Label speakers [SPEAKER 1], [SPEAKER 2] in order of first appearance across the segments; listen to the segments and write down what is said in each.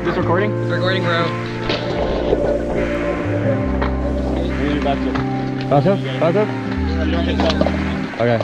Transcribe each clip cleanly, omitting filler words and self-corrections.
[SPEAKER 1] This recording?
[SPEAKER 2] It's recording, bro.
[SPEAKER 1] Pass up? Pass up? Okay.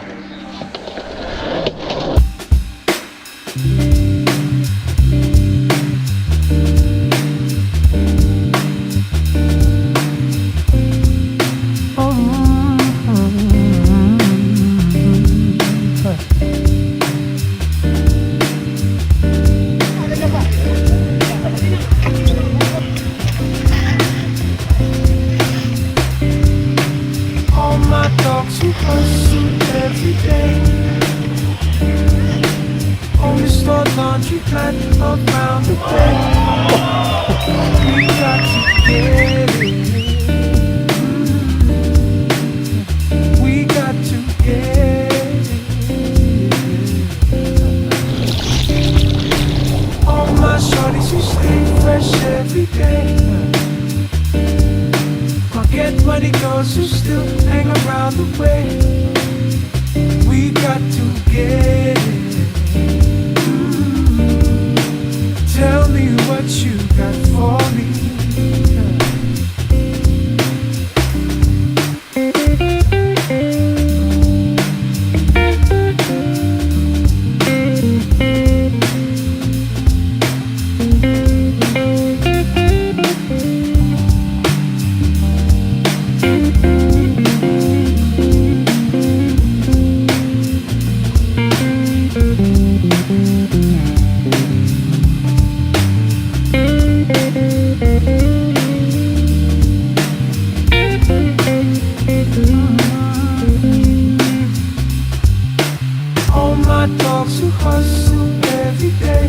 [SPEAKER 3] Laundry plant around the bay. We got to get it. We got to get it. All my shorties who stay fresh every day. Forget money girls who still hang around the way. We got to get it. Tell me my dogs who hustle every day.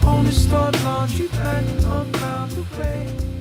[SPEAKER 3] On the start laundry back around the way.